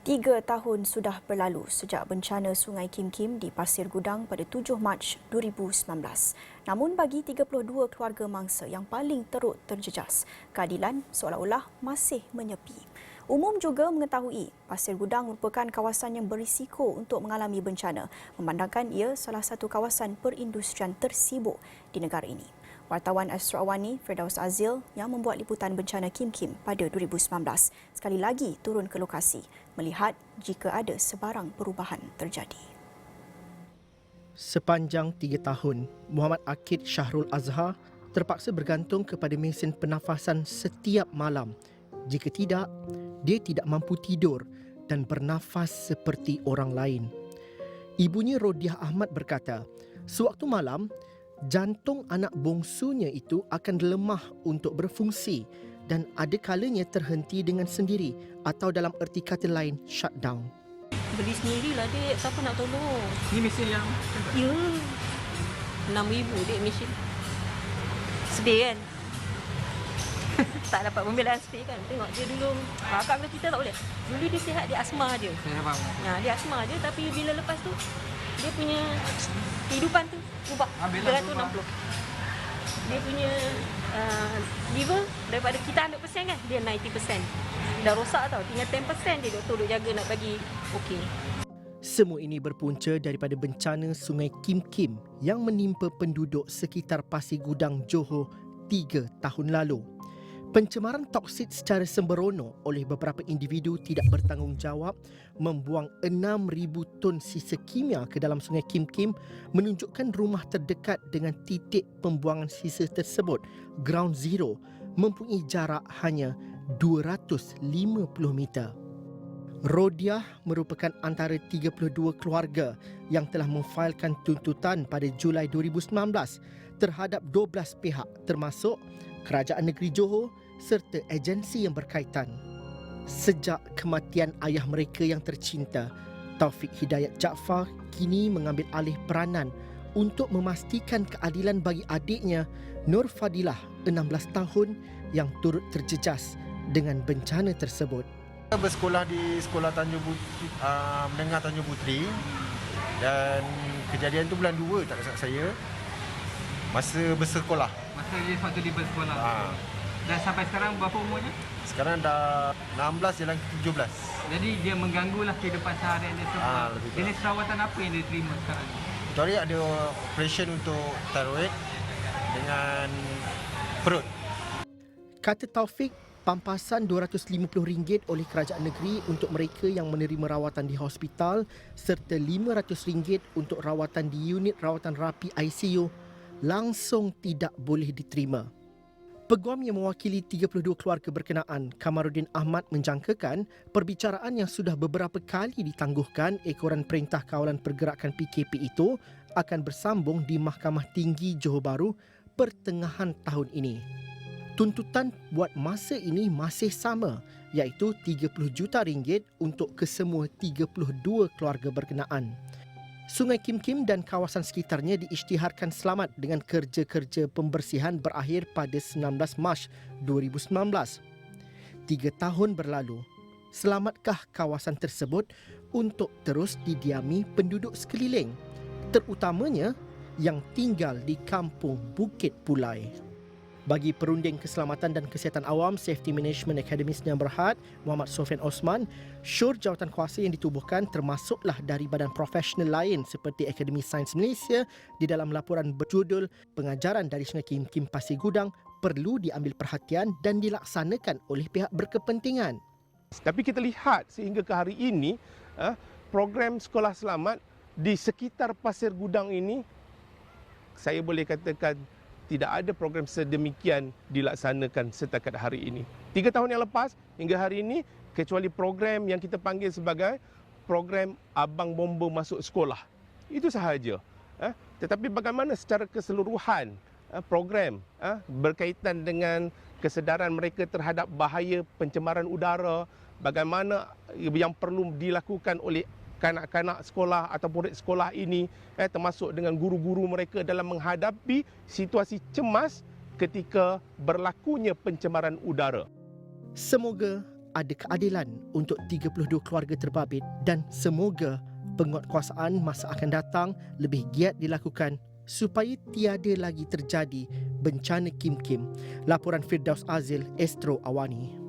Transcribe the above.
3 tahun sudah berlalu sejak bencana Sungai Kim Kim di Pasir Gudang pada 7 Mac 2019. Namun bagi 32 keluarga mangsa yang paling teruk terjejas, keadilan seolah-olah masih menyepi. Umum juga mengetahui Pasir Gudang merupakan kawasan yang berisiko untuk mengalami bencana, memandangkan ia salah satu kawasan perindustrian tersibuk di negara ini. Wartawan Astro Awani Firdaus Azil yang membuat liputan bencana Kim Kim pada 2019 sekali lagi turun ke lokasi melihat jika ada sebarang perubahan terjadi. Sepanjang 3 tahun, Muhammad Akid Syahrul Azhar terpaksa bergantung kepada mesin pernafasan setiap malam. Jika tidak, dia tidak mampu tidur dan bernafas seperti orang lain. Ibunya Rodiah Ahmad berkata, sewaktu malam, jantung anak bongsunya itu akan lemah untuk berfungsi dan ada kalanya terhenti dengan sendiri atau dalam erti kata lain, shutdown. Beli sendirilah dek, siapa nak tolong? Ni mesin yang Ya, RM6,000 dek mesin. Sedih kan? Tak dapat pembelaan sedih kan? Tengok dia dulu, kakak bila kita tak boleh. Dulu dia sihat, dia asma je. saya faham. Dia asma je, tapi bila lepas tu, dia punya kehidupan tu ubah. Alhamdulillah, 360. Dia punya liver daripada kita 100% kan, dia 90%. Dah rosak tau, tinggal 10% je doktor duk jaga nak bagi okey. Semua ini berpunca daripada bencana Sungai Kim Kim yang menimpa penduduk sekitar Pasir Gudang, Johor 3 tahun lalu. Pencemaran toksit secara sembrono oleh beberapa individu tidak bertanggungjawab membuang 6,000 ton sisa kimia ke dalam Sungai Kim Kim menunjukkan rumah terdekat dengan titik pembuangan sisa tersebut, Ground Zero, mempunyai jarak hanya 250 meter. Rodiah merupakan antara 32 keluarga yang telah memfailkan tuntutan pada Julai 2019 terhadap 12 pihak termasuk Kerajaan Negeri Johor serta agensi yang berkaitan. Sejak kematian ayah mereka yang tercinta, Taufik Hidayat Jaafar kini mengambil alih peranan untuk memastikan keadilan bagi adiknya Nur Fadilah, 16 tahun yang turut terjejas dengan bencana tersebut. Saya bersekolah di Sekolah Menengah Tanjung Puteri dan kejadian tu bulan 2 tak silap saya masa bersekolah. Masa dia waktu dia bersekolah. Dan sampai sekarang berapa umurnya? Sekarang dah 16 jalan ke 17. Jadi dia mengganggulah kehidupan seharian dia semua. lebih kurang. Jenis rawatan apa yang dia terima sekarang? Kecuali ada operation untuk tiroid dengan perut. Kata Taufik, pampasan RM250 oleh kerajaan negeri untuk mereka yang menerima rawatan di hospital serta RM500 untuk rawatan di unit rawatan rapi ICU langsung tidak boleh diterima. Peguam yang mewakili 32 keluarga berkenaan, Kamaruddin Ahmad, menjangkakan perbicaraan yang sudah beberapa kali ditangguhkan ekoran Perintah Kawalan Pergerakan PKP itu akan bersambung di Mahkamah Tinggi Johor Bahru pertengahan tahun ini. Tuntutan buat masa ini masih sama, iaitu RM30 juta untuk kesemua 32 keluarga berkenaan. Sungai Kim Kim dan kawasan sekitarnya diisytiharkan selamat dengan kerja-kerja pembersihan berakhir pada 19 Mac 2019. 3 tahun berlalu, selamatkah kawasan tersebut untuk terus didiami penduduk sekeliling, terutamanya yang tinggal di kampung Bukit Pulai? Bagi Perunding Keselamatan dan Kesihatan Awam Safety Management Academy Sdn Bhd, Muhammad Sofian Osman, syur jawatan kuasa yang ditubuhkan termasuklah dari badan profesional lain seperti Akademi Sains Malaysia di dalam laporan berjudul Pengajaran dari Sungai Kim Kim Pasir Gudang perlu diambil perhatian dan dilaksanakan oleh pihak berkepentingan. Tapi kita lihat sehingga ke hari ini, program sekolah selamat di sekitar Pasir Gudang ini, saya boleh katakan tidak ada program sedemikian dilaksanakan setakat hari ini. 3 tahun yang lepas hingga hari ini, kecuali program yang kita panggil sebagai program Abang Bomba Masuk Sekolah. Itu sahaja. Tetapi bagaimana secara keseluruhan program berkaitan dengan kesedaran mereka terhadap bahaya pencemaran udara, bagaimana yang perlu dilakukan oleh kanak-kanak sekolah atau murid sekolah ini, termasuk dengan guru-guru mereka dalam menghadapi situasi cemas ketika berlakunya pencemaran udara. Semoga ada keadilan untuk 32 keluarga terbabit dan semoga penguatkuasaan masa akan datang lebih giat dilakukan supaya tiada lagi terjadi bencana Kim Kim. Laporan Firdaus Azil, Astro Awani.